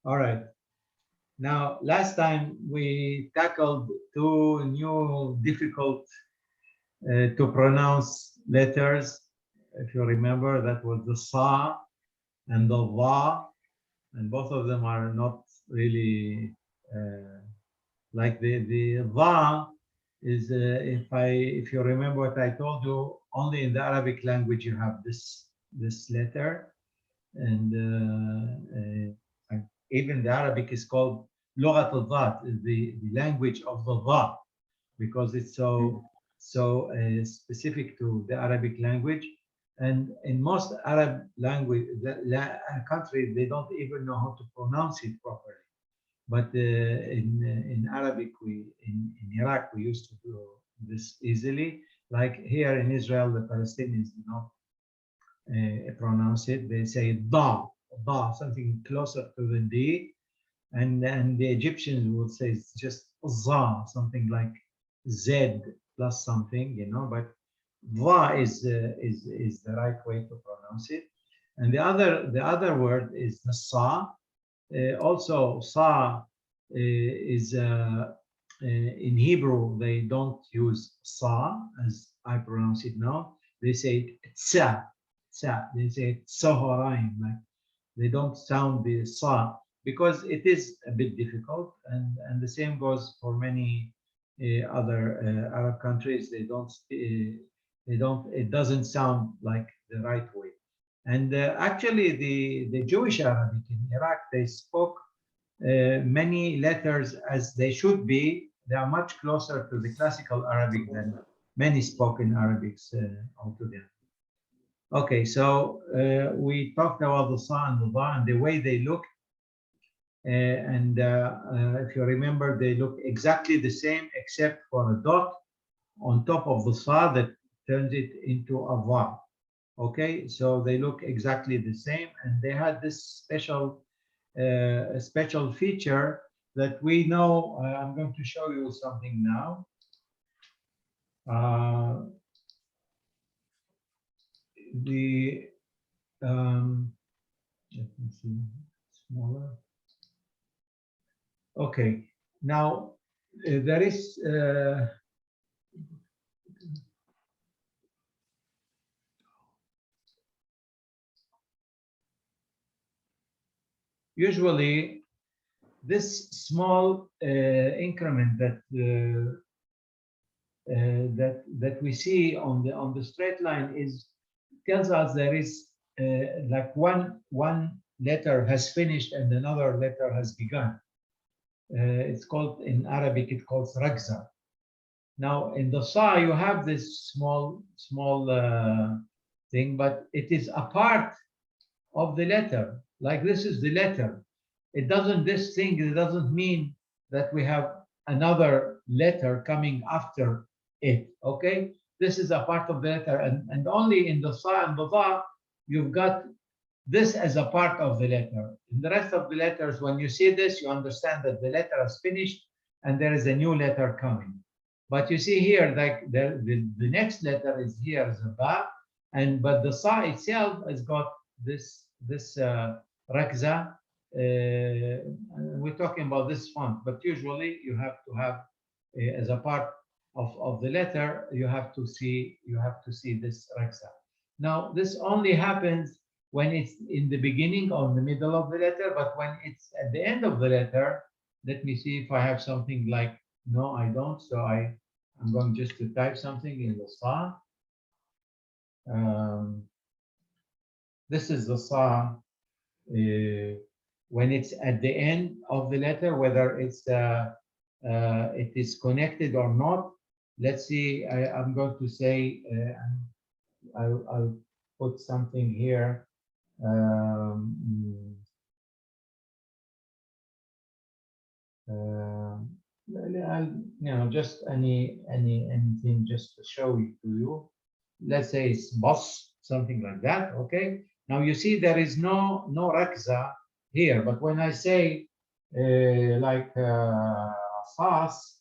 All right. Now, last time we tackled two new difficult to pronounce letters. If you remember, that was the sa and the va, and both of them are not really like the va is if you remember what I told you, only in the Arabic language you have this letter, and even the Arabic is called لغة الضاد, the language of the va, because it's so specific to the Arabic language. And in most Arab language countries, they don't even know how to pronounce it properly. But in Arabic, in Iraq, we used to do this easily. Like here in Israel, the Palestinians do not pronounce it. They say da, something closer to the D, and the Egyptians would say it's just za, something like Z plus something, But va is the right way to pronounce it. And the other word is the sa. Also, sa is in Hebrew. They don't use sa as I pronounce it now. They say tsa, tsa. They say tsohoraim, like they don't sound the sa because it is a bit difficult, and the same goes for many other Arab countries. They don't. It doesn't sound like the right way. And actually, the Jewish Arabic in Iraq, they spoke many letters as they should be. They are much closer to the classical Arabic than many spoken Arabics altogether. Okay, so we talked about the sa and the va and the way they look. And if you remember, they look exactly the same except for a dot on top of the sa that turns it into a va. Okay, so they look exactly the same, and they had this special feature that we know. I'm going to show you something now. Uh, the let me see, smaller. Okay, now there is usually this small increment that we see on the straight line is tells us there is like one letter has finished and another letter has begun. It's called in Arabic. It calls ragza. Now in the sa you have this small thing, but it is a part of the letter. Like this is the letter. It doesn't, this thing, it doesn't mean that we have another letter coming after it, okay? This is a part of the letter, and only in the sa and the va, you've got this as a part of the letter. In the rest of the letters, when you see this, you understand that the letter has finished and there is a new letter coming. But you see here, like the next letter is here as a ba, but the sa itself has got this rakza. We're talking about this font, but usually you have to have as a part of the letter, you have to see this rakza. Now this only happens when it's in the beginning or in the middle of the letter, but when it's at the end of the letter, let me see if I have something like, no, I don't. So I'm going just to type something in the sa. Um, this is the sa when it's at the end of the letter, whether it is connected or not. Let's see. I'm going to say I'll put something here. Um, uh, just anything just to show it to you. Let's say it's boss, something like that. Okay. Now you see there is no rakza here, but when I say like fast,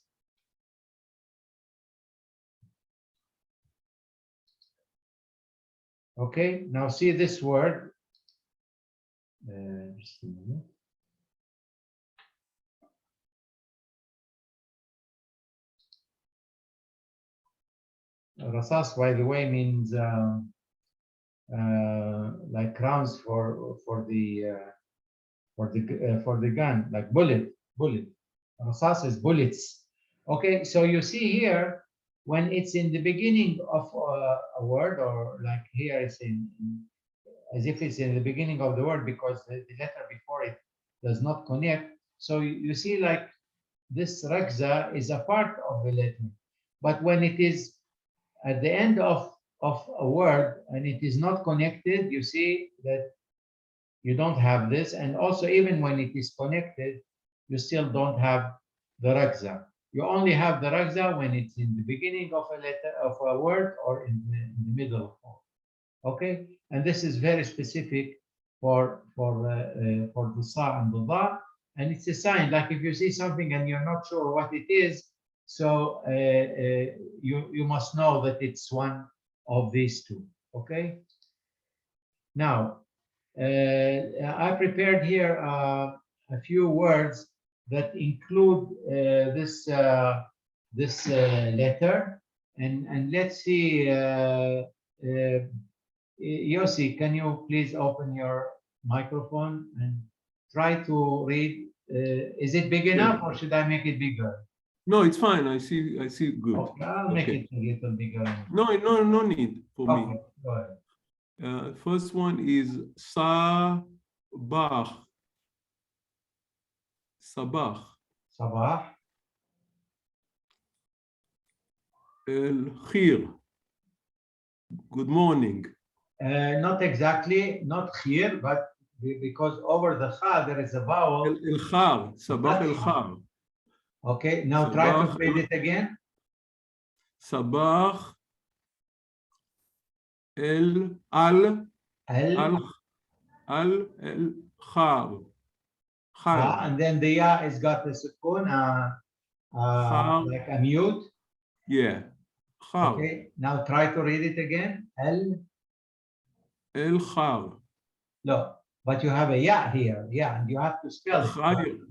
okay. Now see this word. Just a minute. Rasas, by the way, means like rounds for the gun, like bullet. Rasas is bullets. Okay, so you see here when it's in the beginning of a word, or like here it's as if it's in the beginning of the word because the letter before it does not connect. So you see like this rakza is a part of the letter, but when it is at the end of a word and it is not connected, you see that you don't have this. And also even when it is connected, you still don't have the rakza. You only have the rakza when it's in the beginning of a letter of a word or in the middle of a word. Okay, and this is very specific for the sa and the da, and it's a sign. Like if you see something and you're not sure what it is, so you must know that it's one of these two. Okay. Now I prepared here a few words that include this letter, and let's see. Yossi, can you please open your microphone and try to read? Is it big enough, or should I make it bigger? No, it's fine. I see good. Okay, I'll make it a little bigger. No need for me. Go ahead. First one is sabah. Sabah. El-khir. Good morning. Not exactly, not khir, but because over the kha there is a vowel. El-khar. Sabah el-khar. Okay, now try to read it again. Sabah al-khar. And then the ya is got the sukun, like a mute. Yeah. Khar. Okay, now try to read it again. El-khar. No, but you have a ya here. Yeah, and you have to spell it.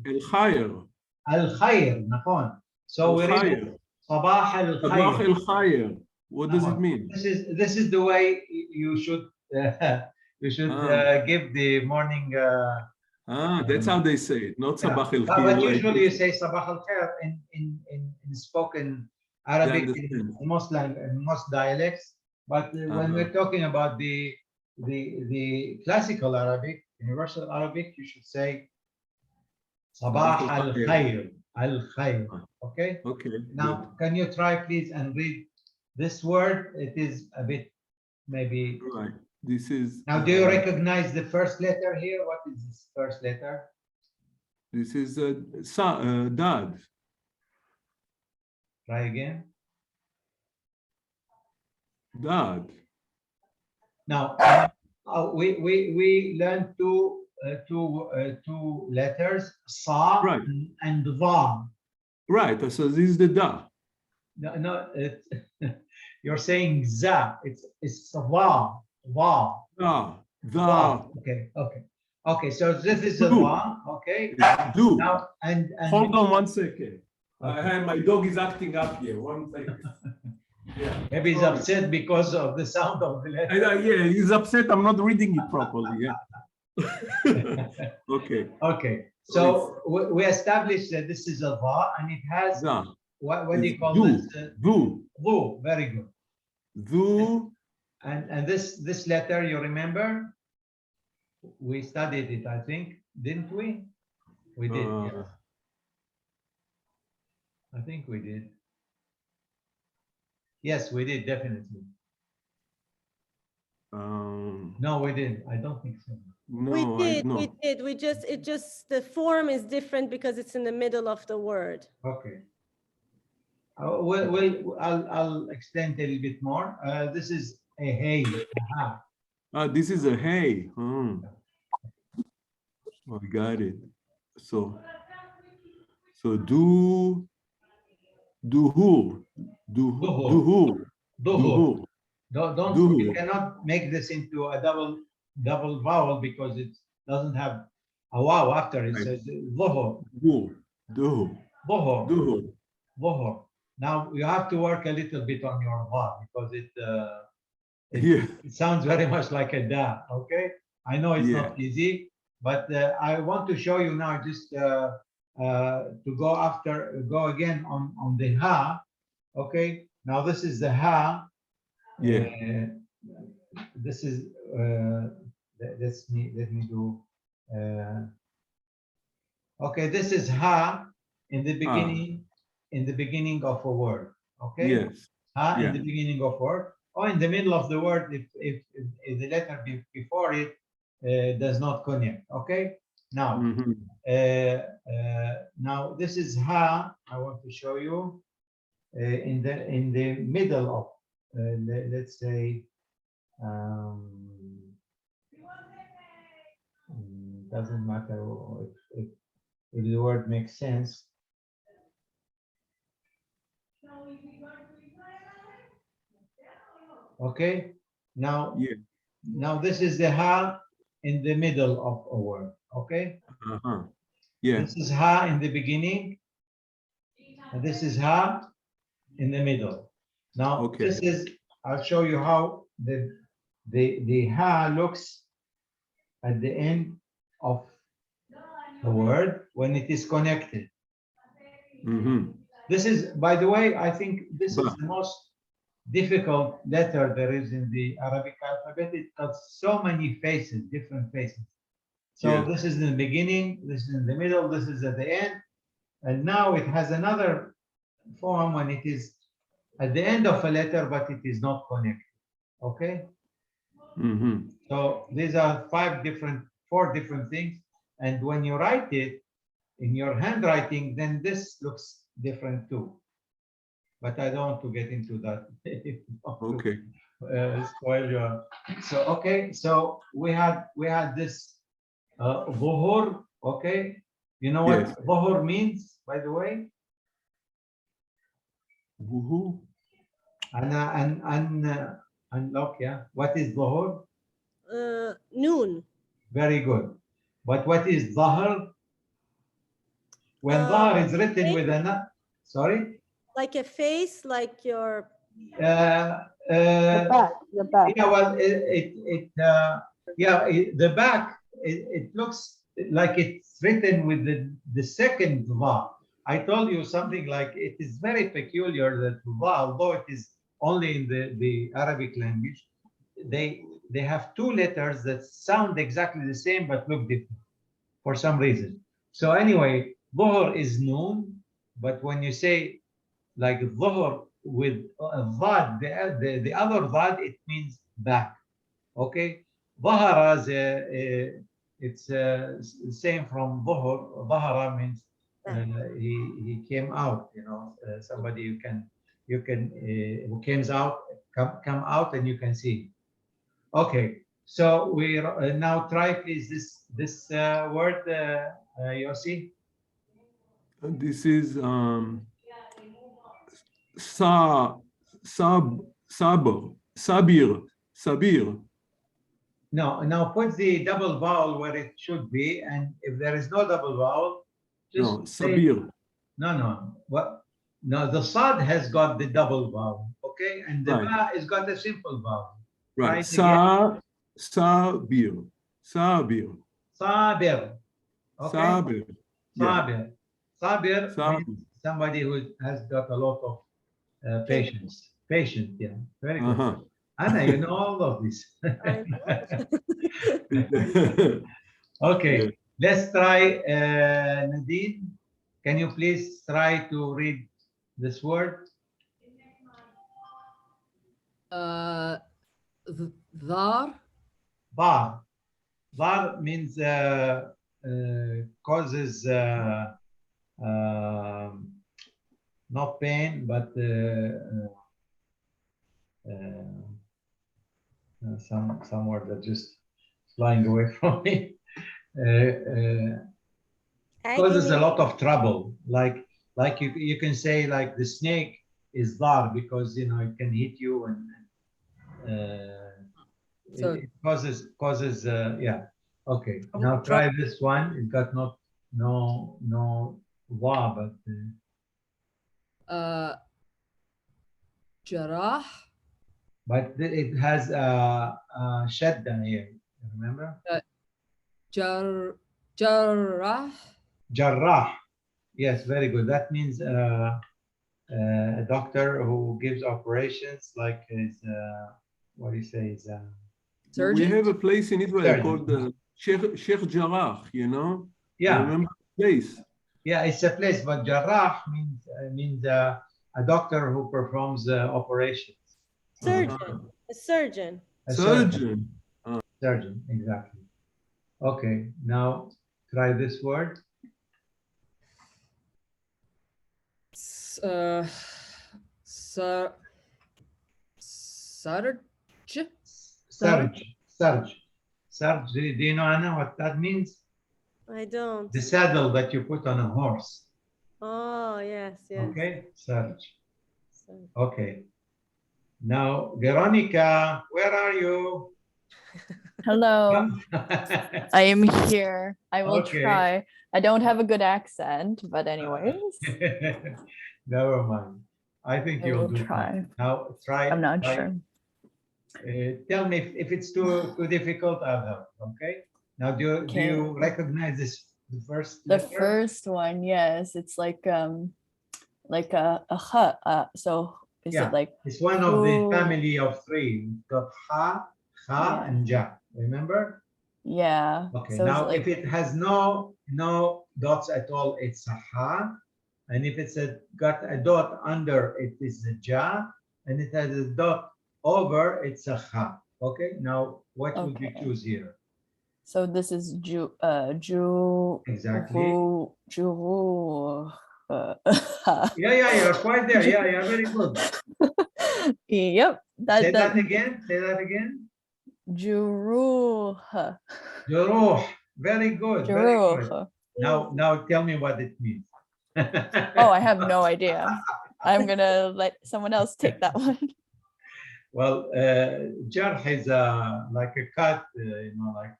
El-khayr. Al-khayr, nafon. So we read Sabah al-khayr. Sabah al-khayr. What does it mean? This is the way you should give the morning. That's how they say it, not Sabah al-khayr. But usually you say Sabah al-khayr in spoken Arabic in most dialects. But when we're talking about the classical Arabic, universal Arabic, you should say Sabah al-khayr. Al-khayr. Okay? Okay. Now, can you try, please, and read this word? It is a bit, maybe. Right. This is. Now, do you recognize the first letter here? What is this first letter? This is dad. Try again. Dad. Now, we learned two letters, sa and va. Right. So this is the da. No, you're saying za. It's va. The. Okay. So this is a va. Okay. Do. Now and hold on 1 second. My dog is acting up here. 1 second. Yeah. Maybe he's upset because of the sound of the letter. Yeah, he's upset. I'm not reading it properly. Yeah. Okay. So we established that this is a va, and it has what do you call this? Du. Very good. Du. And this letter, you remember? We studied it, I think, didn't we? We did. Yes. I think we did. Yes, we did, definitely. No, we didn't. I don't think so. No, we did. It just the form is different because it's in the middle of the word. Okay. I'll extend a little bit more. This is a hey. This is a hey. I got it. So duhur. Don't you cannot make this into a double vowel because it doesn't have a wow after it. Says dhuhur. Now you have to work a little bit on your va because Yeah. it sounds very much like a da. Okay, I know it's Yeah. not easy, but I want to show you now just to go again on the ha. Okay, now this is the ha. Yeah. This is let me do. Okay, this is ha in the beginning of a word. Okay, Yes. ha in Yeah. the beginning of word or in the middle of the word if the letter before it does not connect. Okay, now Mhm. now this is ha. I want to show you in the middle of let's say doesn't matter if the word makes sense. Okay, now Yeah. now this is the ha in the middle of a word. Okay, Uh-huh. Yeah. this is ha in the beginning, and this is ha in the middle. Now Okay. this is, I'll show you how the ha looks at the end of the word when it is connected. Mhm. This is, by the way, I think this is Ba. the most difficult letter there is in the Arabic alphabet. It got so many faces, different faces. So Yeah. this is in the beginning, this is in the middle, this is at the end. And now it has another form when it is at the end of a letter, but it is not connected. Okay? Mhm. So these are four different things. And when you write it in your handwriting, then this looks different too. But I don't want to get into that. Okay. Spoil your. So okay, so we had this Zuhur, okay? You know what Yes. Zuhur means, by the way? Woohoo. Unlock, yeah. What is Zuhur? Noon. Very good. But what is Zahar? When Zahar is written with a, sorry? Like a face, like your. The back. Yeah, well, the back, it looks like it's written with the second va. I told you something like it is very peculiar that va, although it is only in the Arabic language, they have two letters that sound exactly the same but look different for some reason. So anyway, dhuhr is noon, but when you say like dhuhr with dhad, the other dhad, it means back. Okay, dhahara it's same from dhuhr. Dhahara means he came out. You know, somebody who come out and you can see. Okay, so we now try please this word, Yossi. And this is sabir. No, now put the double vowel where it should be, and if there is no double vowel, just No, say sabir. no. What? No, the sad has got the double vowel, okay, and the Right. ba is got a simple vowel. Right. Try it again. Sabir. Sabir. Sabir, okay. Sabir. Yeah. Sabir. Sabir Sabir. means somebody who has got a lot of patience. Patient, yeah, very good. Uh-huh. Anna, you know all of this. I know. Okay, Yeah. let's try Nadine. Can you please try to read this word? Dhar. Bar. Bar means causes not pain, but some word that just flying away from me. Causes a lot of trouble. Like you can say like the snake is dar because you know it can hit you and So- it causes yeah. Okay, now try this one. It got no wa, but Jarrah. but it has a shadda here. Remember? Jarrah. Jarrah. Yes, very good. That means a doctor who gives operations, like is what do you say? Is We Surgeon. have a place in Israel Surgeon. called Sheikh Jarrah, you know? You yeah, remember the place? yeah, it's a place. But Jarrah means a doctor who performs operations. Surgeon, a surgeon. A Surgeon. Surgeon, exactly. Okay, now try this word. Sarge. Surge. Surge. Do you know, Anna, what that means? I don't. The saddle that you put on a horse. Oh, yes, yes. Okay, surge. So- Okay. Now, Veronica, where are you? Hello, I am here. I will Okay. try. I don't have a good accent, but anyways, Never mind. I think I you'll will do try. fine. Now, try. I'm not try. sure. Tell me if it's too difficult, I'll help. Okay. Now, do Okay. you recognize this? The first The letter? first one, yes, it's like a ch. So is Yeah. it like It's one of the who- family of three. We've got ha, Yeah. and ja. Remember? yeah? Okay. So Now, it's if like it has no dots at all, it's a ha. And if it's got a dot under, it is a ja. And it has a dot over, it's a ha. Okay. Now, what would you Okay. choose here? so this is ju Exactly. Juru. Yeah, you're quite there. Yeah, you're very good. Yep. Say that again. Say that again. Juruh. Juruh. Very good. Very good. Juruh. Now tell me what it means. Oh, I have no idea. I'm gonna let someone else take that one. Well, jarh is like a cut, like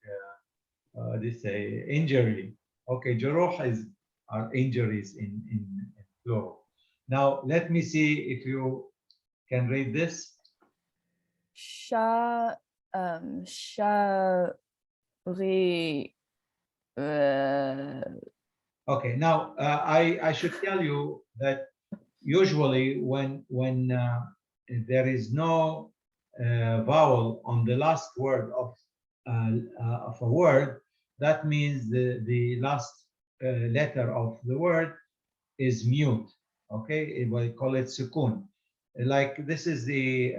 they say injury. Okay, juruh are injuries in plural. Now let me see if you can read this. Shari. Okay, now I should tell you that usually when there is no vowel on the last word of a word, that means the last letter of the word is mute. Okay, we call it sukun. Like this is they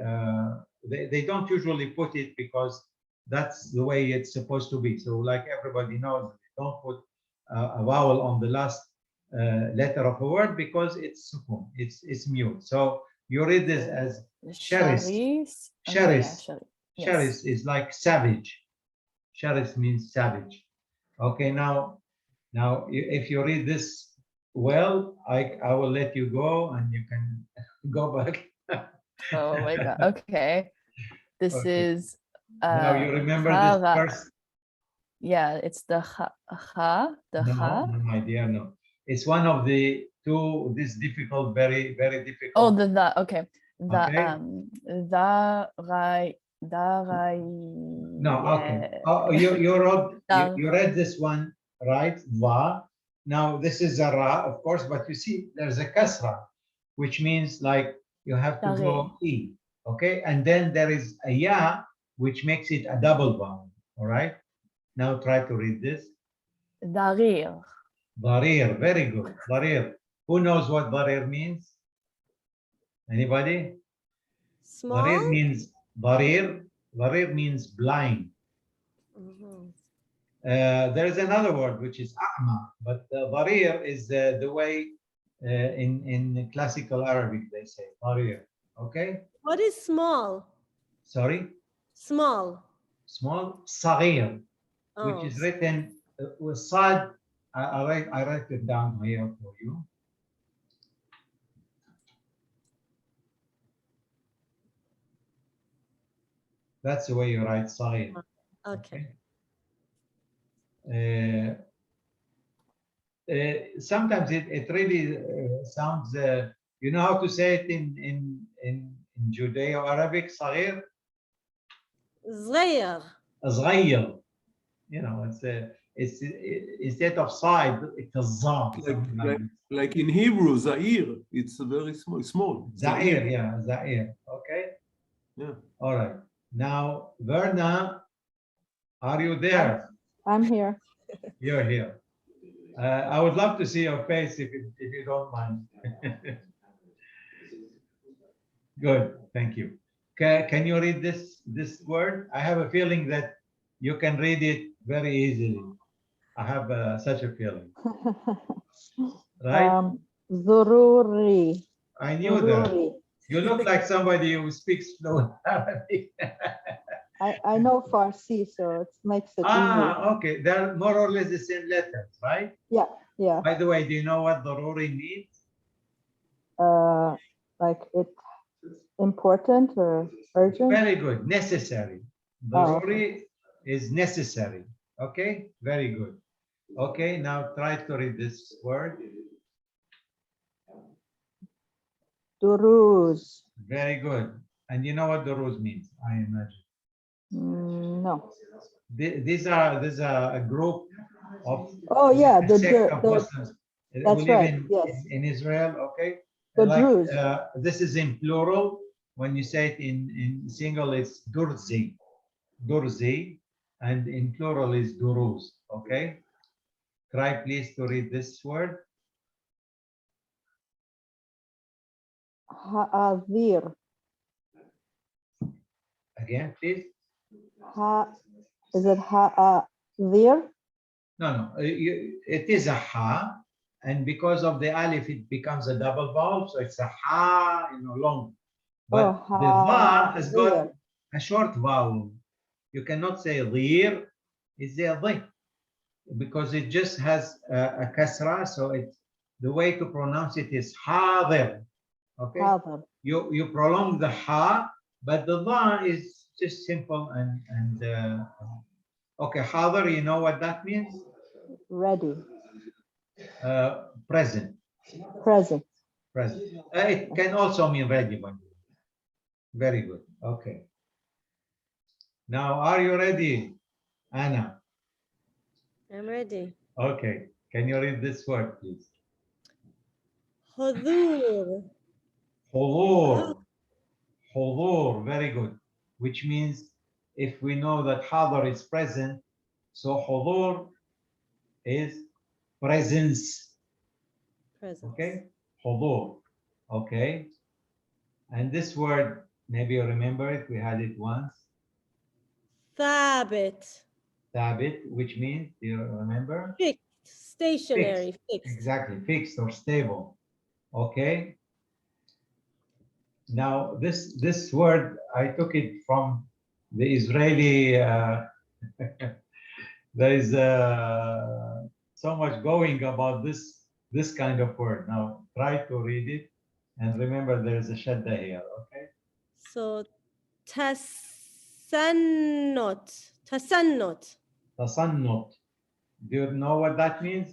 don't usually put it because that's the way it's supposed to be. So like everybody knows, don't put a vowel on the last letter of a word because it's sukun, it's mute. So you read this as sharis. Sharis. Sharis. Yes. Sharis is like savage. Sharis means savage. Okay, now if you read this well, I will let you go and you can go back. Oh my god. Okay. This Okay. is Now you remember this chara. first. Yeah, it's the ha. The ha. No, my dear, no. It's one of the two. This difficult, very difficult. Oh, the. Okay. The Okay. No. Okay. Oh, you read this one right? Va. Now this is a ra, of course, but you see there's a kasra, which means like you have to go e. Okay, and then there is a ya, which makes it a double vowel. All right. Now try to read this. Darir. Darir, very good. Darir. Who knows what darir means? Anybody? Small? Darir means blind. Mhm. There is another word which is a'ma, but darir is the way in classical Arabic they say darir. Okay. What is small? Sorry. Small. Small. Saghir, which Oh, is written with sad. I write it down here for you. That's the way you write saghir. okay. Sometimes it really sounds. You know how to say it in in Judeo-Arabic, صغير, صغير. صغير. You know, it's instead of side, it's a za. Like in Hebrew, Zair, it's very small. Zair, yeah, Zair. Okay. Yeah. All right. Now, Verna, are you there? I'm here. You're here. I would love to see your face if you don't mind. Good, thank you. Can you read this word? I have a feeling that you can read it very easily. I have such a feeling, right? ضروري. I knew that. ضروري. You look like somebody who speaks fluent Arabic. I know Farsi, so it makes it easier. Okay. They're more or less the same letters, right? Yeah. By the way, do you know what daruri means? Like it's important or urgent. Very good. Necessary. Oh, Daruri is necessary. Okay. Very good. Okay. Now try to read this word. Duruz. Very good. And you know what duruz means, I imagine. No. These are a group of Oh yeah, a sect of Muslims who that's live right. Yes. in Israel. Okay. The Like, Druze. this is in plural. When you say it in single, it's durzi, durzi, and in plural is duruz. Okay. Try please to read this word Ha'avir. again, please. Is it ha'avir? No. It is a ha, and because of the alif, it becomes a double vowel, so it's a ha, long. But the va has got a short vowel. You cannot say dhir, it's a dhi, because it just has a kasra, so the way to pronounce it is hadir. Okay. Hadir. You prolong the ha, but the va is just simple and okay. Hadir, you know what that means? Ready. Present. Present. Present. It can also mean ready. Very good. Okay. Now, are you ready, Anna? I'm ready. Okay. Can you read this word, please? حضور. Hudur. Hudur. Very good. Which means if we know that hadar is present, so hudur is presence. Presence. Okay. Hudur. Okay. And this word, maybe you remember it. We had it once. ثابت. Thabit, which means, do you remember? Fixed. Stationary. Fixed. Exactly, fixed or stable. Okay. Now this word, I took it from the Israeli. There is so much going about this kind of word. Now try to read it, and remember there is a shadda here. Okay. So tasannut. Tasannut. Tasannut. Do you know what that means?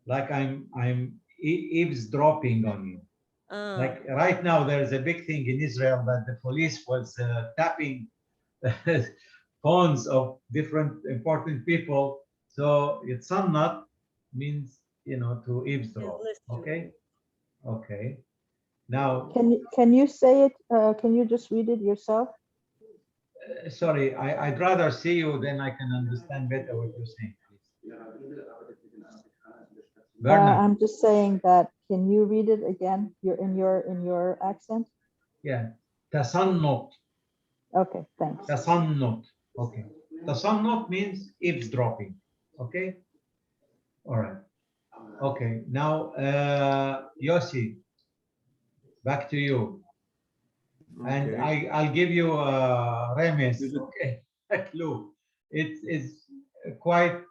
Like I'm eavesdropping on you. Like right now, there is a big thing in Israel that the police was tapping phones of different important people. So it's sannat means to eavesdrop. Okay. Okay. Now, Can you say it? Can you just read it yourself? sorry, I'd rather see you, then I can understand better what you're saying. I'm just saying that. Can you read it again? You're in your accent. Yeah. Tasannut. Okay, thanks. Tasannut. Okay. Tasannut means eavesdropping. Okay. All right. Okay. Now, Yossi, back to you. And I'll give you a remes. Okay. A clue. It is quite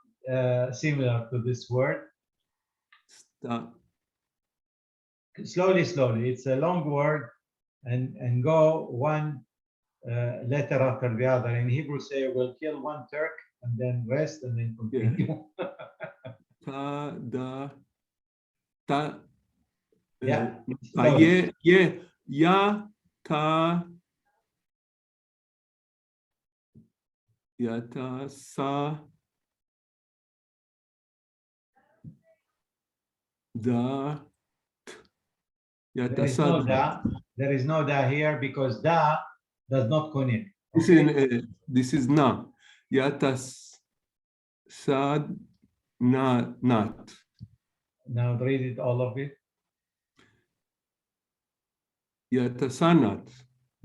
similar to this word. Slowly. It's a long word, and go one letter after the other. In Hebrew, say we'll kill one Turk and then rest and then continue. Yeah. Yata. Yatasa. Da. There is no Yatasada. da. There is no da here because da does not connect. This Okay? this is na. Yatas sad na not. Now read it, all of it. Yatasanat.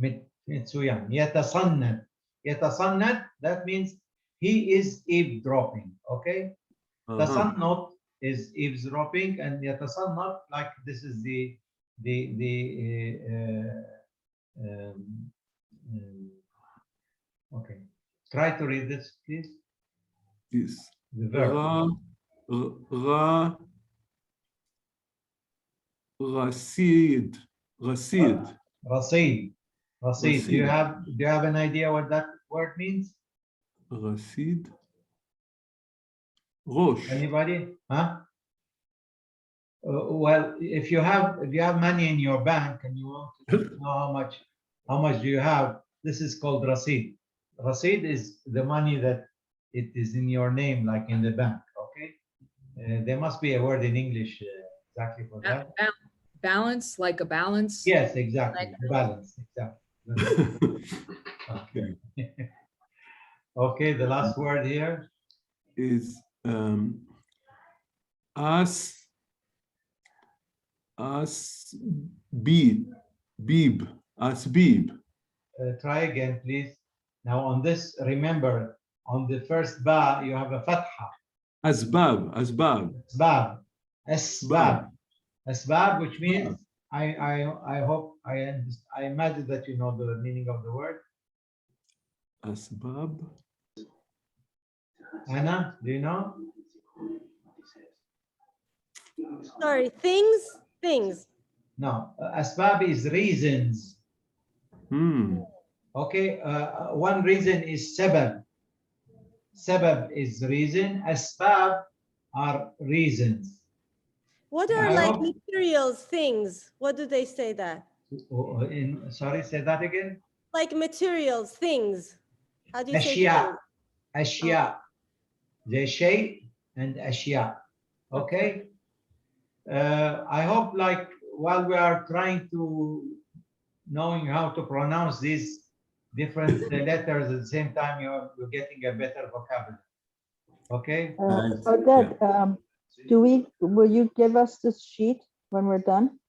Mitsuyan. Yatasannat. Yatasannat, that means he is eavesdropping. Okay? Tasannut is eavesdropping, and yatasannat, like this is the okay. Try to read this, please. Yes. The verb. Rasid. Rasid. Rasid. Rasid. Do you have an idea what that word means? Rasid. Rosh. Anybody? Huh? Well, if you have money in your bank and you want to know how much do you have, this is called rasid. Rasid is the money that it is in your name, like in the bank. Okay, there must be a word in English exactly for that. Balance, like a balance. Yes, exactly. The balance, exactly. Okay. Okay, the last word here is Asbib. Try again, please. Now on this, remember, on the first ba, you have a fatha. Asbab. Asbab. Asbab. Asbab, which means I hope I imagine that you know the meaning of the word. Asbab. Anna, do you know? Sorry, things. No, asbab is reasons. Okay, one reason is sabab. Sabab is reason. Asbab are reasons. What are like materials, things? What do they say that? Sorry, say that again. Like materials, things. How do you say Ashya. things? Ashya. The shay and ashya. Okay. I hope, like, while we are trying to knowing how to pronounce these different letters at the same time, you're getting a better vocabulary. Okay. Oded, will you give us this sheet when we're done?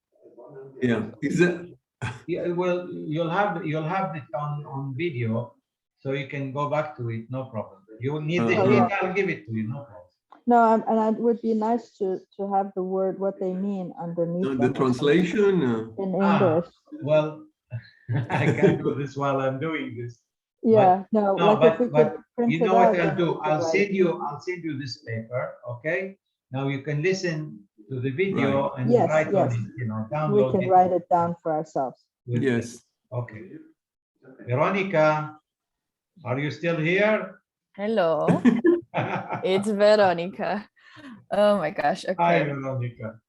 Yeah. Is it? Yeah, well, you'll have it on video, so you can go back to it. No problem. You need the sheet, I'll give it to you. No problem. No, and it would be nice to have the word, what they mean underneath The them translation? in English. Well, I can't do this while I'm doing this. Yeah, But you know what I'll do? I'll send you this paper, okay? Now you can listen to the video and write on it, you know, download it. We can write it down for ourselves. Yes. Okay. Veronica, are you still here? Hello, it's Veronica. Oh my gosh. Okay. Hi, Veronica.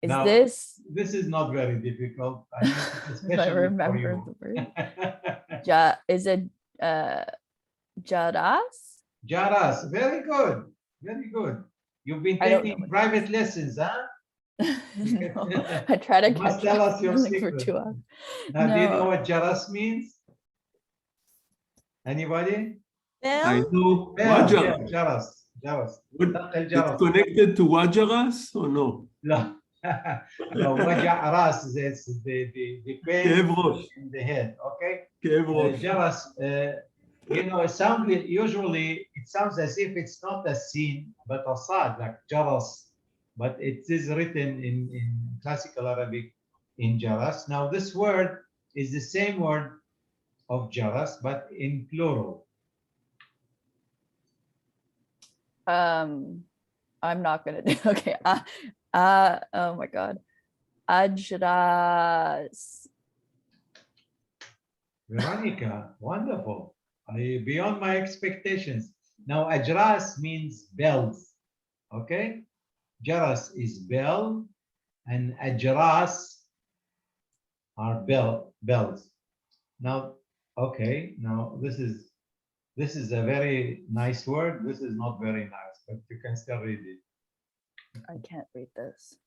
Now, this? This is not very difficult. I remember the word. Is it Jaras? Jaras. Very good. Very good. You've been taking private lessons, huh? No, I try to catch tell us your like secret. for 2 hours. Now, do you know what Jaras means? Anybody? I Bell? know Yeah, Wajaras. Jaras. It's connected to Wajaras or no? No. No, Waja Ras is the pain Kaev rosh. in the head, okay? Kaev rosh. Jaras, you know, usually it sounds as if it's not a sin, but a sad, like Jaras. But it is written in classical Arabic in Jaras. Now, this word is the same word of Jaras, but in plural. I'm not gonna do. Okay. Oh my God. Ajras. Veronica, wonderful. Beyond my expectations. Now, Ajras means bells. Okay? Jaras is bell, and Ajras are bells. Now, okay, now this is a very nice word. This is not very nice, but you can still read it. I can't read this.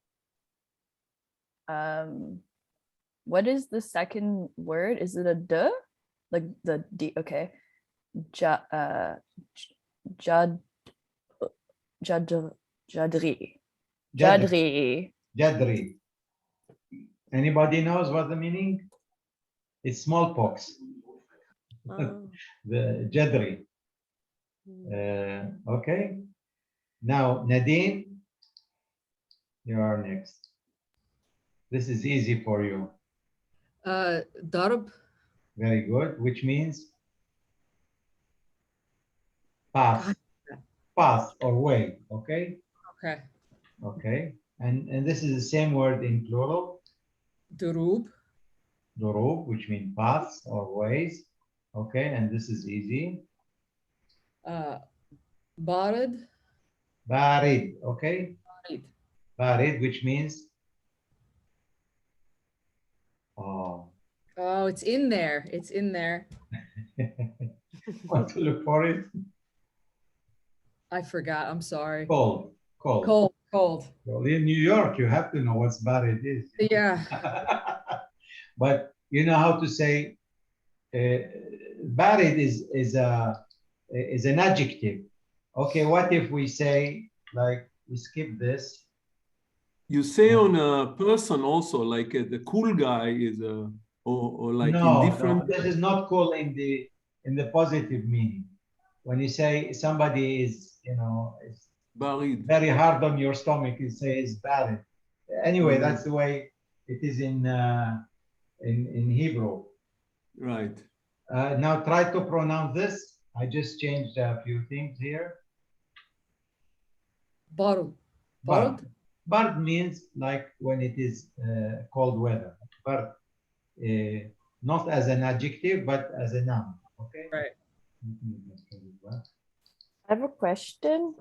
What is the second word? Is it a d? Like the d? Okay. Jadri. Jadri. Jadri. Anybody knows what the meaning? It's smallpox. Oh. The Jadri. Okay. Now, Nadine, you are next. This is easy for you. Darb. Very good, which means pass, pass or way. Okay. Okay. Okay. And this is the same word in plural. Durub. Durub, which means paths or ways. Okay, and this is easy. Barid. Barid, okay? Barid. Barid, which means oh. Oh, it's in there. It's in there. Want to look for it? I forgot. I'm sorry. Cold, cold. Cold. Cold. Well, in New York, you have to know what barid is. Yeah. But you know how to say barid is an adjective. Okay, what if we say, like, we skip this? You say on a person also, like the cool guy is or like No, in different. no, this is not cool in the positive meaning. When you say somebody is, you know, is Barid. very hard on your stomach, you say is barid. Anyway, that's the way it is in Hebrew. Right. Now try to pronounce this. I just changed a few things here. Barud. Bard. Bard means like when it is cold weather. Bard, not as an adjective, but as a noun. Okay. Right. I have a question.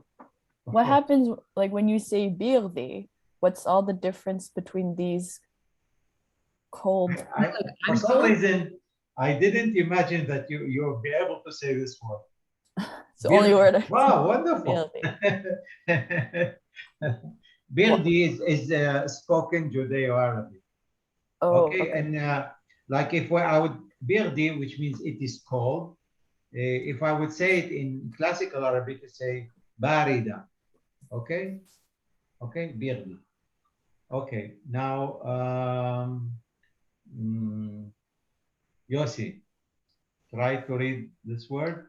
What happens like when you say birdi? What's all the difference between these cold? For some reason, I didn't imagine that you'll be able to say this word. It's the only word. Wow, wonderful. Birdi is spoken Judeo-Arabic. Oh, Okay, and like if I would birdi, which means it is cold. If I would say it in classical Arabic, to say barida. Okay, okay, birdi. Okay, now Yossi, try to read this word.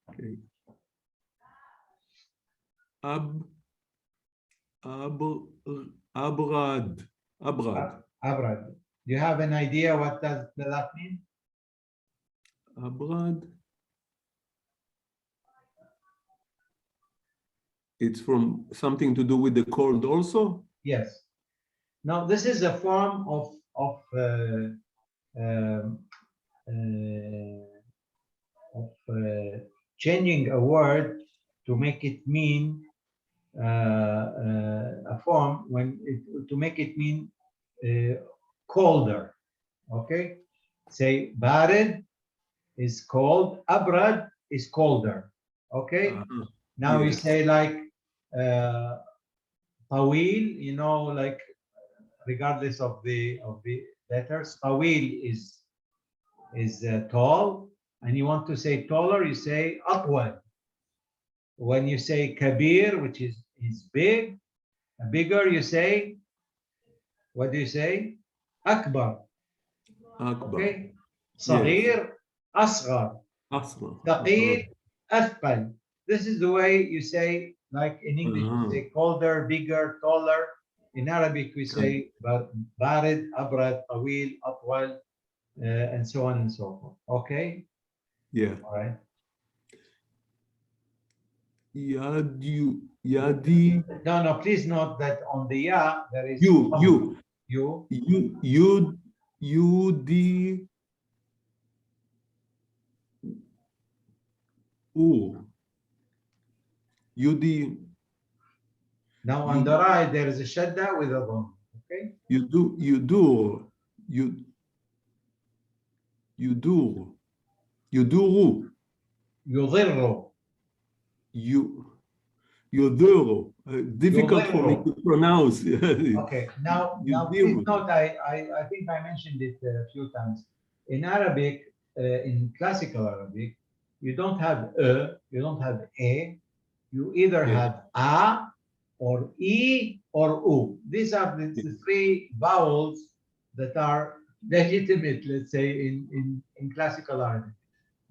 Okay. Abrad. Abrad. Do you have an idea what does that mean? Abrad. It's from something to do with the cold also? Yes. Now, this is a form of changing a word to make it mean a form to make it mean colder. Okay, say barid is cold, abrad is colder. Okay, now you say like tawil, you know, like regardless of the letters, tawil is tall, and you want to say taller, you say atwal. When you say kabir, which is big, bigger, you say, what do you say? Akbar. Okay. صغير, أصغر. ثقيل, أثقل. This is the way you say, like in English, you say colder, bigger, taller. In Arabic, we say barid, abrad, طويل, أطول, and so on and so forth. Okay? Yeah. All right. Yadi. No, please note that on the ya, there is you. Now on the right, there is a shadda with a dom. Okay. يدور يدور يدور يضر. يدور. Difficult for me يضر. to pronounce. Okay, now please يدور. note, I think I mentioned it a few times. In Arabic, in classical Arabic, you don't have you don't have a, you either Yeah. have a or e or u. These are the three vowels that are legitimate, let's say, in classical Arabic.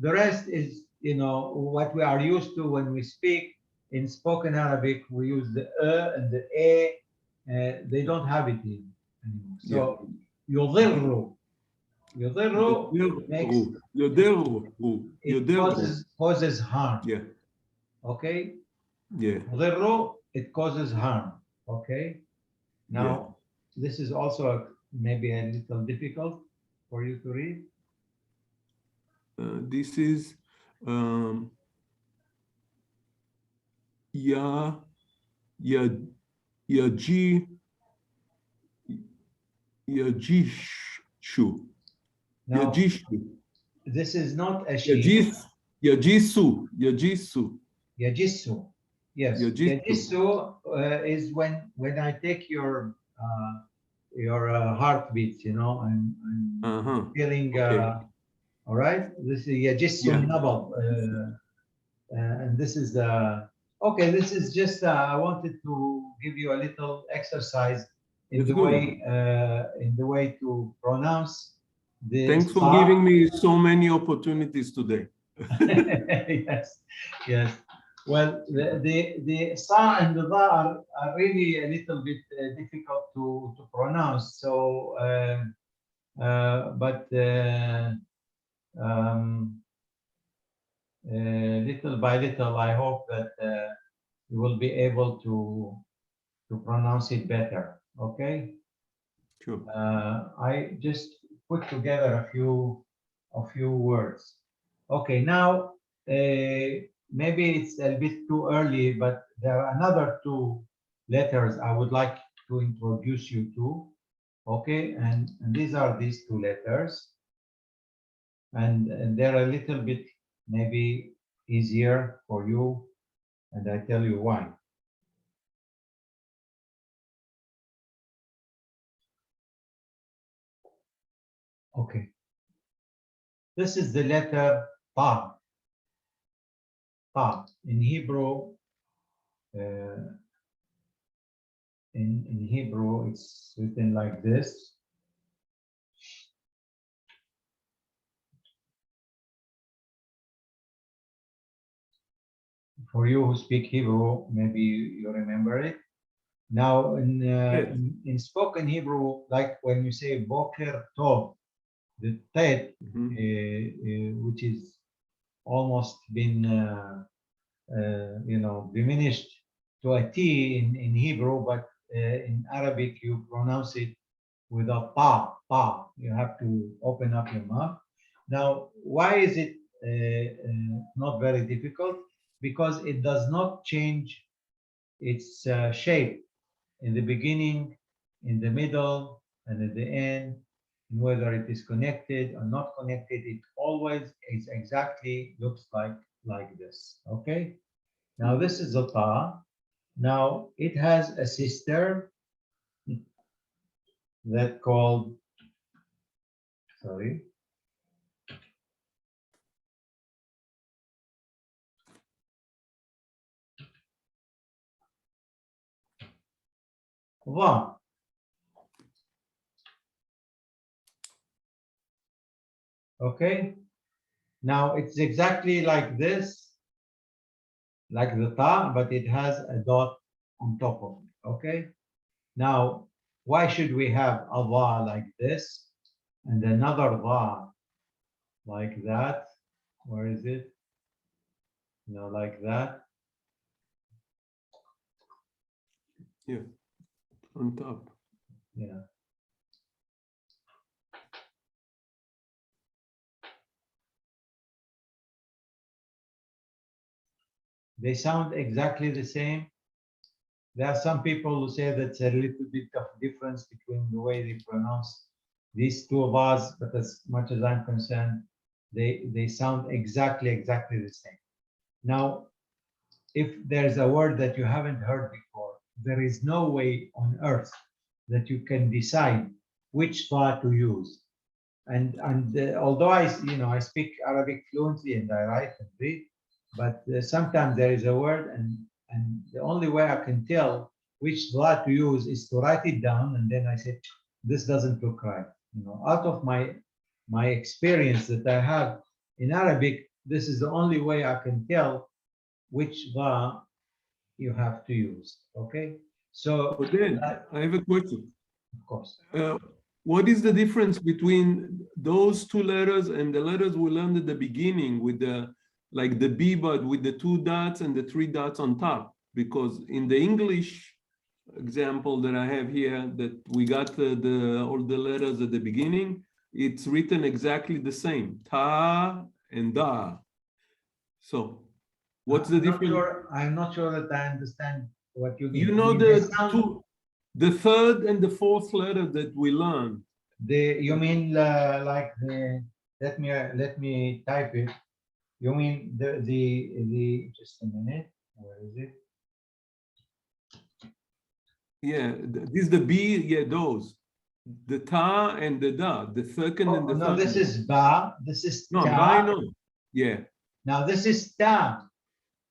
The rest is, you know, what we are used to when we speak. In spoken Arabic, we use the and the a. They don't have it anymore. So, يضر. يضر makes it causes harm. Yeah. Okay. Yeah. يضر, it causes harm. Okay. Now, this is also maybe a little difficult for you to read. This is Yajishu. Now, Yajishu. this is not a she. Yajisu. Yajisu. Yes. Yajisu. Yajisu is when I take your heartbeats. You know, I'm feeling. Okay. All right. This is Yajisu Nabal, and this is the. Okay, this is just. I wanted to give you a little exercise in the way to pronounce this. Thanks for giving me so many opportunities today. Yes. Well, the sa and the da are really a little bit difficult to pronounce. So, but little by little, I hope that you will be able to pronounce it better. Okay. Sure. I just put together a few words. Okay, now maybe it's a bit too early, but there are another two letters I would like to introduce you to. Okay, and these are these two letters, and they're a little bit maybe easier for you, and I tell you why. Okay. This is the letter Ta. Ta. In Hebrew, in Hebrew, it's written like this. For you who speak Hebrew, maybe you remember it. Now, in spoken Hebrew, like when you say Boker Tov, the tet, which is almost been diminished to a T in Hebrew, but in Arabic you pronounce it with a ta. You have to open up your mouth. Now, why is it not very difficult? Because it does not change its shape in the beginning, in the middle, and at the end. And whether it is connected or not connected, it always is exactly looks like this. Okay. Now this is a ta. Now it has a sister that called, sorry. Va. Okay. Now it's exactly like this, like the ta, but it has a dot on top of it. Okay. Now, why should we have a va like this and another va like that? Where is it? No, like that. Yeah, on top. Yeah. They sound exactly the same. There are some people who say that's a little bit of difference between the way they pronounce these two bars, but as much as I'm concerned, they sound exactly the same. Now, if there's a word that you haven't heard before, there is no way on earth that you can decide which fa to use. And although I speak Arabic fluently and I write and read, but sometimes there is a word and the only way I can tell which fa to use is to write it down, and then I say, this doesn't look right. Out of my experience that I have in Arabic, this is the only way I can tell which va you have to use. Okay, so But then I have a question. of course. What is the difference between those two letters and the letters we learned at the beginning with like the B, but with the 2 dots and the 3 dots on top? Because in the English example that I have here, that we got all the letters at the beginning, it's written exactly the same, ta and da. So what's the difference? I'm not sure that I understand what you mean. You know, the third and the fourth letter that we learned. You mean like let me type it. You mean the just a minute. Where is it? Yeah, this is the B. Yeah, those. The ta and the da. The second and the No, third. this is ba. This is No, ta. ba, no. Yeah. Now this is ta.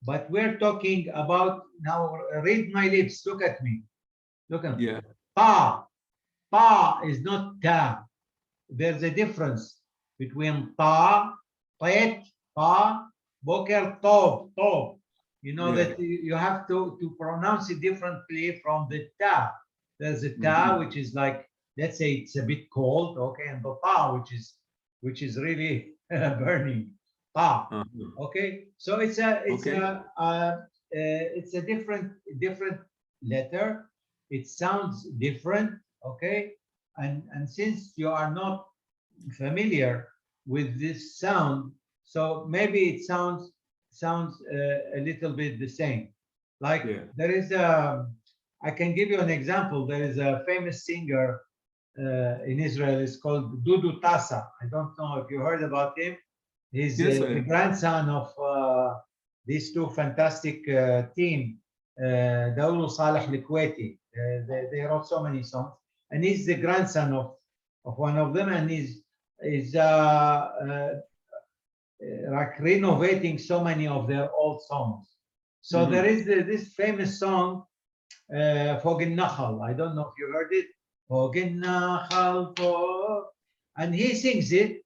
But we're talking about now. Read my lips. Look at me. Look at me. Yeah. Pa. Pa is not ta. There's a difference between ta, tet, pa, boker, tov, tov. You know that you have to pronounce it differently from the ta. There's a ta, which is like, let's say it's a bit cold, okay, and the pa, which is really burning. Pa. Okay, so it's a different letter. It sounds different, okay, and since you are not familiar with this sound, so maybe it sounds a little bit the same. Like there is I can give you an example. There is a famous singer in Israel. It's called Dudu Tassa. I don't know if you heard about him. He's the grandson of these two fantastic team, Daoud Saleh Likweti. They wrote so many songs, and he's the grandson of one of them, and he's like renovating so many of their old songs. So there is this famous song, Fog al-Nakhal. I don't know if you heard it. Fog al-Nakhal, and he sings it.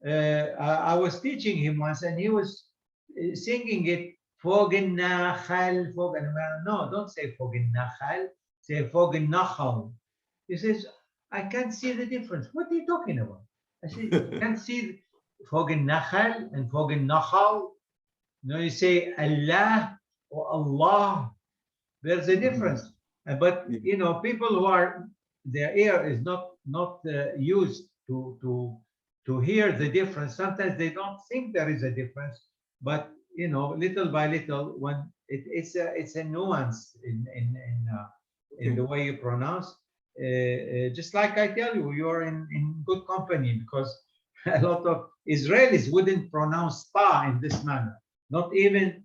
I was teaching him once, and he was singing it. Fog al-Nakhal, Fog. No, don't say Fog al-Nakhal. Say Fog al-Nakhal. He says, I can't see the difference. What are you talking about? I said, you can't see Fog al-Nakhal and Fog al-Nakhal. No, you say Allah or Allah. There's a difference. But you know, people who are, their ear is not used to hear the difference. Sometimes they don't think there is a difference, but you know, little by little, when it's a nuance in the way you pronounce. Just like I tell you, you're in good company, because a lot of Israelis wouldn't pronounce ta in this manner. Not even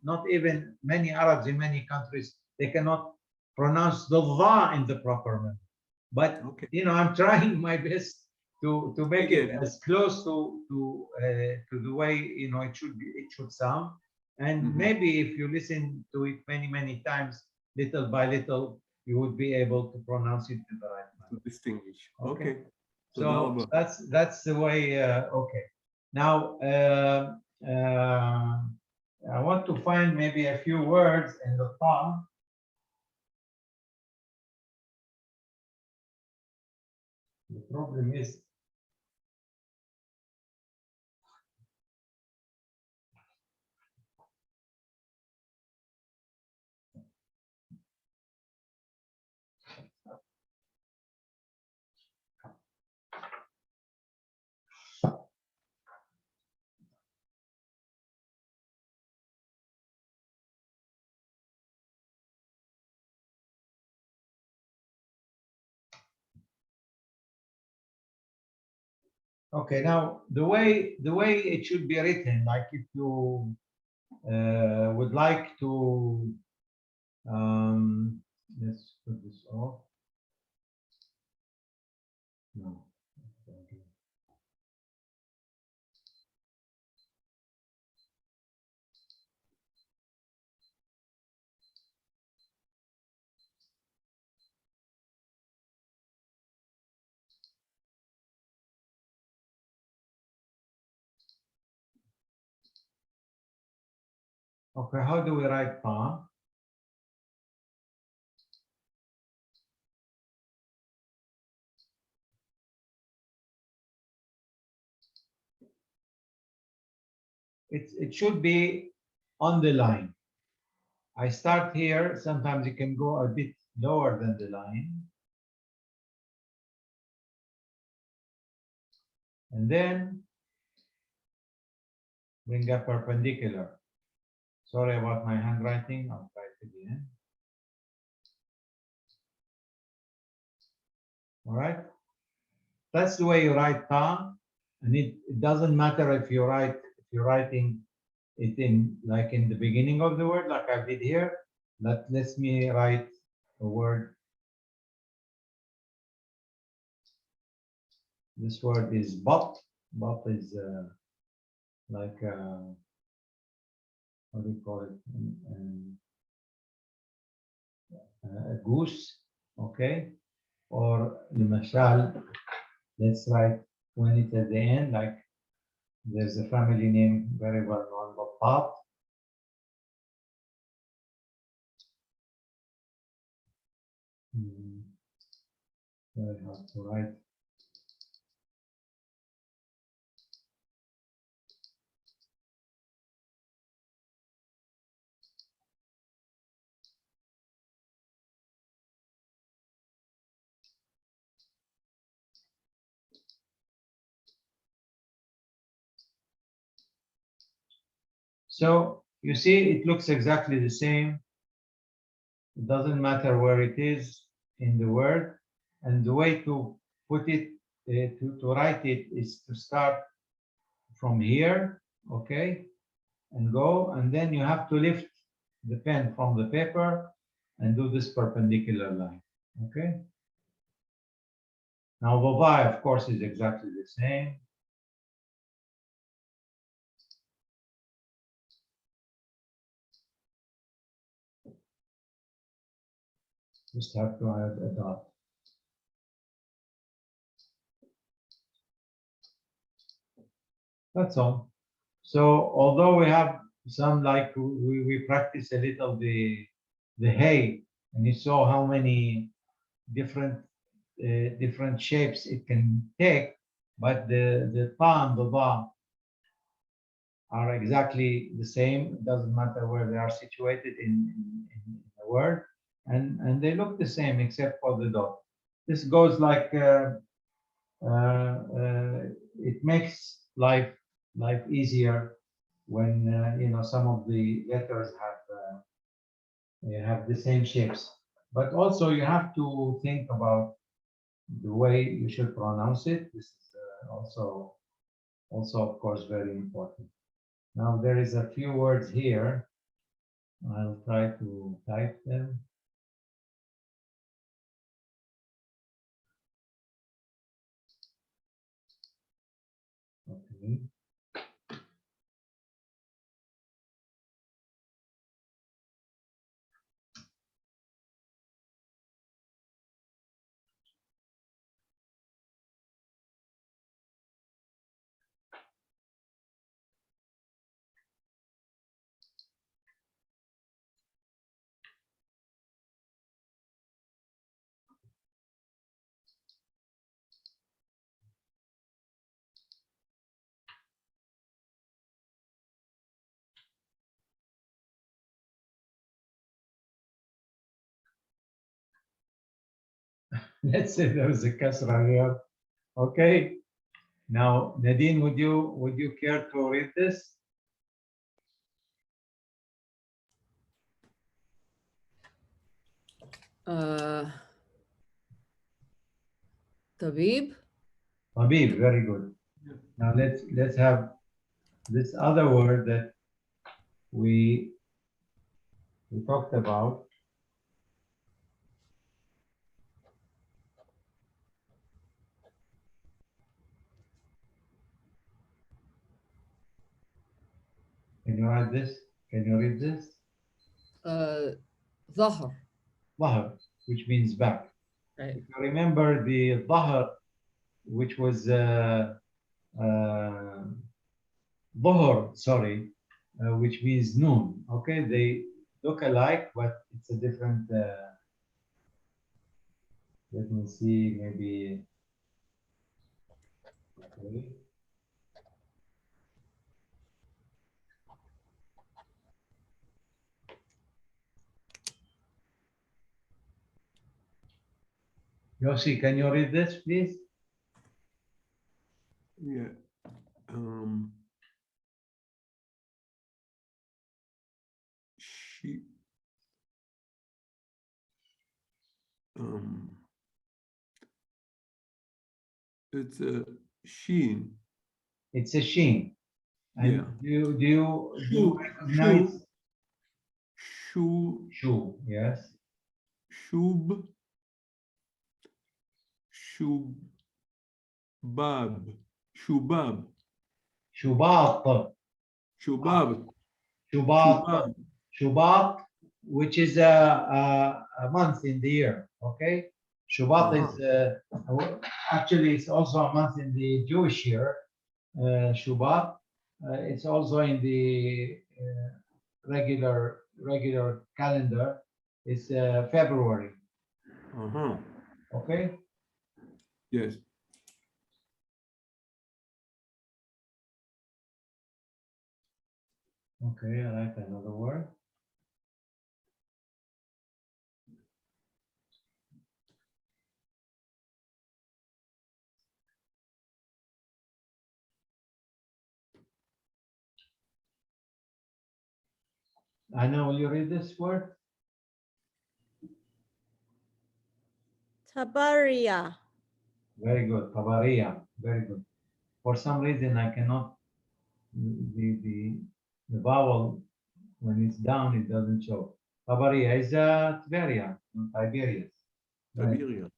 many Arabs in many countries, they cannot pronounce the va in the proper manner. But you know, I'm trying my best to make it as close to the way you know it should sound. And maybe if you listen to it many times, little by little, you would be able to pronounce it in the right manner. To distinguish. Okay. Okay. So that's the way. Okay. Now I want to find maybe a few words in the tongue. The problem is Okay, now the way it should be written, like if you would like to, let's put this off. No. Okay. Okay, how do we write pa? It should be on the line. I start here. Sometimes you can go a bit lower than the line. And then bring up perpendicular. Sorry about my handwriting. I'll try it again. All right. That's the way you write ta. And it doesn't matter if you're writing it in like in the beginning of the word, like I did here. Let me write a word. This word is bop. Bop is like what do you call it? A goose, okay? Or لمثال, let's write when it's at the end, like there's a family name very well known, Bop. Very hard to write. So you see, it looks exactly the same. It doesn't matter where it is in the word. And the way to put it, to write it is to start from here, okay? And go, and then you have to lift the pen from the paper and do this perpendicular line, okay? Now, Baba, of course, is exactly the same. Just have to add a dot. That's all. So although we have some, like we practice a little the hay, and you saw how many different different shapes it can take, but the pa and the ba are exactly the same. It doesn't matter where they are situated in the word, and they look the same except for the dot. This goes like it makes life easier when you know some of the letters have the same shapes. But also you have to think about the way you should pronounce it. This is also of course very important. Now there is a few words here. I'll try to type them. Okay. Let's say there was a kasra here. Okay. Now, Nadine, would you care to read this? Tabib? Habib, very good. Now let's have this other word that we talked about. Can you write this? Can you read this? ظهر. Dhahr, which means back. Right. If you remember the dhahr, which was dhuhr, sorry, which means noon. Okay, they look alike, but it's a different. Let me see, maybe. Okay. Yossi, can you read this, please? Yeah. She. It's a sheen. It's a sheen. And Yeah. do you recognize Shu, yes. shub, shubab, shubab, Shubat. shubab, Shubat. shubab. Shubat, which is a month in the year. Okay. Shubat is actually it's also a month in the Jewish year. Shubat. It's also in the regular calendar. It's February. Okay. Yes. Okay, I like another word. Anna, will you read this word? Tabaria. Very good. Tabaria. Very good. For some reason, I cannot. The vowel when it's down, it doesn't show. Tabaria is Tveria, not Tiberias. Right. Tiberia.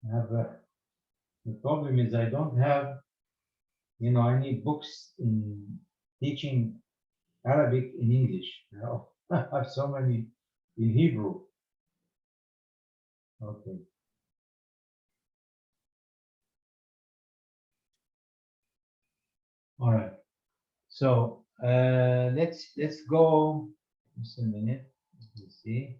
I have the problem is I don't have, I need books in teaching Arabic in English. I have so many in Hebrew. Okay. All right. So let's go. Just a minute. Let me see.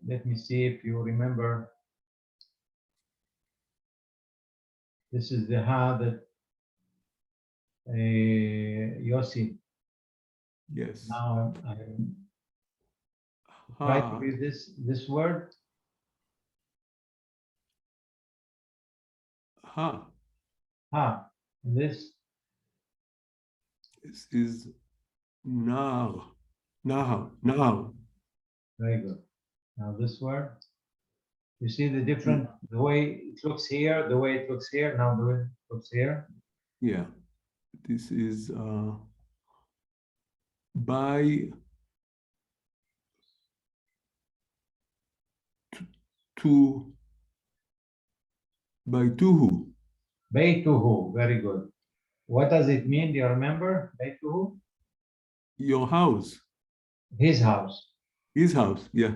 Let me see if you remember. This is the ha that Yossi. Yes. Now I'm trying to read this word. Ha. Ha. This Is nar. Nahar. Nahar. very good. Now this word. You see the different the way it looks here, the way it looks here. Now the way it looks here. Yeah. This is by to by tuhu. Beituhu. Very good. What does it mean? Do you remember? Beituhu? Your house. His house. His house, yeah.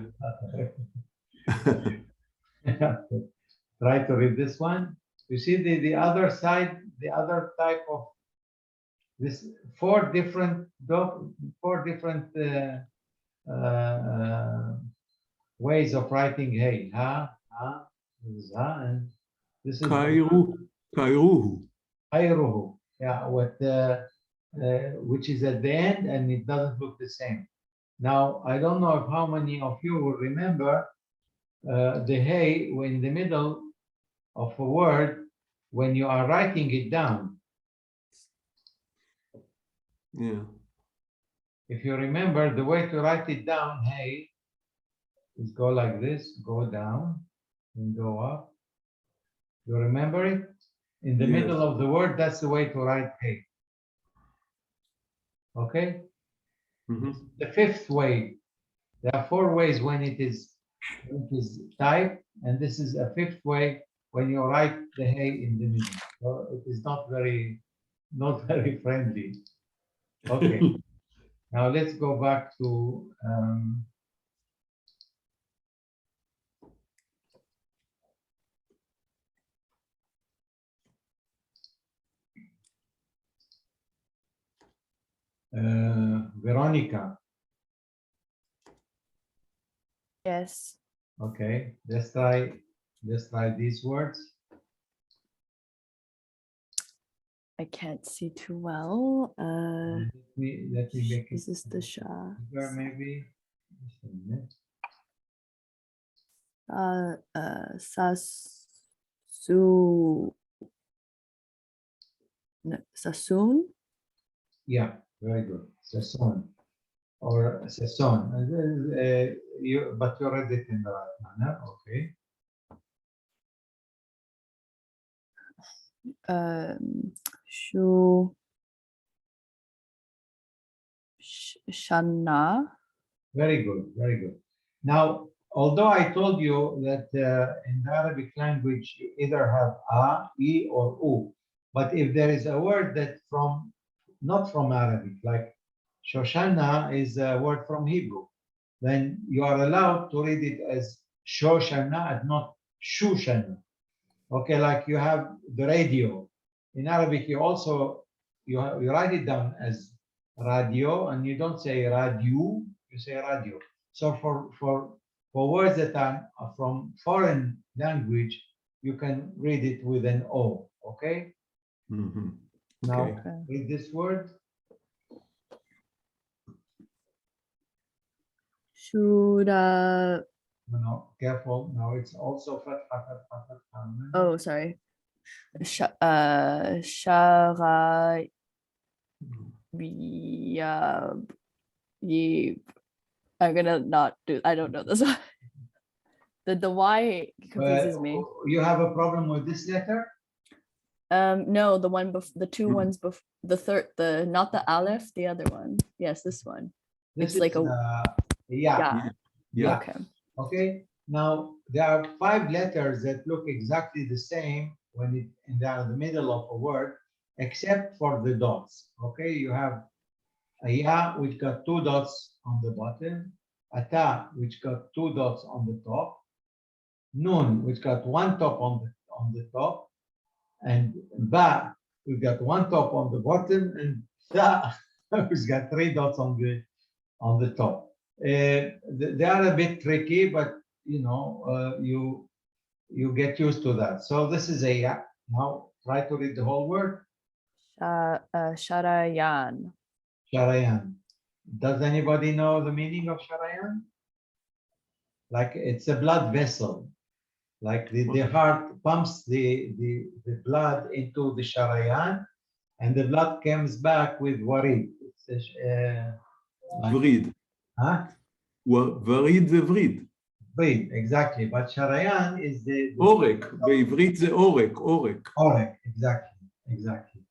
Try to read this one. You see the other side, the other type of this four different ways of writing hey, ha, this is ha, and this is Kairu, Kairuhu. Hayruhu. Yeah, which is at the end and it doesn't look the same. Now, I don't know if how many of you will remember the hey in the middle of a word when you are writing it down. Yeah. If you remember, the way to write it down, hey, is go like this, go down and go up. You remember it? In the Yes. middle of the word, that's the way to write hey. Okay? Mhm. The fifth way. There are four ways when it is typed, and this is a fifth way when you write the hey in the middle. So it is not very friendly. Okay. Now let's go back to Veronica. Yes. Okay, let's try these words. I can't see too well. Let me make it Is this the Sha? bigger, maybe. Just a minute. Sassoon? Yeah, very good. Sasson or Sasson. But you read it in the right manner. Okay. Shu Shanna. Very good, very good. Now, although I told you that in the Arabic language you either have a, e, or u, but if there is a word that not from Arabic, like Shoshana is a word from Hebrew, then you are allowed to read it as Shoshana and not Shushana. Okay, like you have the radio. In Arabic, you also you write it down as radio, and you don't say radio, you say radio. So for words that are from foreign language, you can read it with an O. Okay. Mhm. Now Okay. read this word. Shura. No, careful. Now it's also fatha. Oh, sorry. Shara. I'm gonna not do. I don't know this one. The Y confuses me. You have a problem with this letter? No, the one the two ones before the third, not the Aleph, the other one. Yes, this one. This It's is like a yeah. Yeah. Okay. Okay. Now there are 5 letters that look exactly the same when they are in the middle of a word, except for the dots. Okay, you have a ya which got 2 dots on the bottom, a ta which got 2 dots on the top, nun which got 1 top on the top, and ba which got 1 top on the bottom, and tha which got 3 dots on the top. They are a bit tricky, but you know, you get used to that. So this is a ya. Now try to read the whole word. Sharayan. Sharayan. Does anybody know the meaning of Sharayan? Like it's a blood vessel. Like the heart pumps the blood into the Sharayan, and the blood comes back with warid. It's Vrid. huh? וריד זה וריד. Warid, exactly. But Sharayan is the עורק, בעברית זה עורק, עורק. Orek, exactly.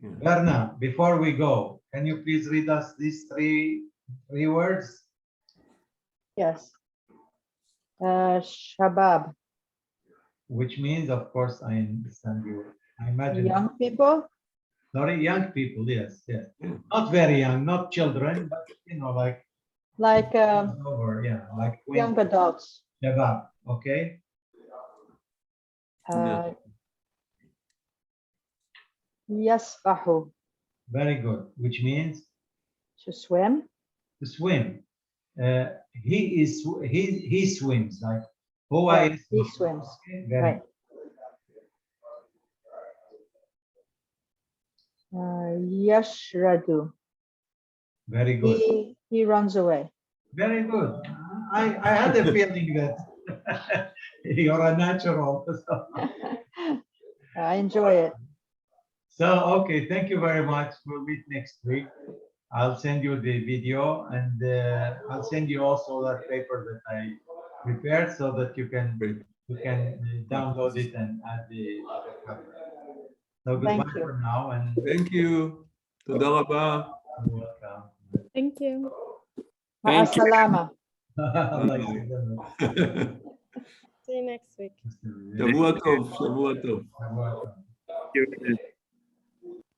Yeah. Verna, before we go, can you please read us these three words? Yes. Shabab, Which means, of course, I understand you. I imagine. young people. Sorry, young people, yes. Yeah. Not very young, not children, but you know, like like Over, yeah, like young adults. shabab, okay? Uh, يسبح, Very good, which means to swim. to swim. He swims, like هو Right, he يسبح. swims. Okay, very Right. good. يشرد, Very good. he runs away. Very good. I had a feeling that you're a natural. I enjoy it. So, okay, thank you very much. We'll meet next week. I'll send you the video and I'll send you also that paper that I prepared so that you can Great. download it and add the cover. So Thank goodbye you. for now and Thank you. תודה רבה. you're welcome. Thank you. مع Thank you. السلامة. Allah يسلمك. See you next week. שבוע טוב, שבוע טוב. You're welcome.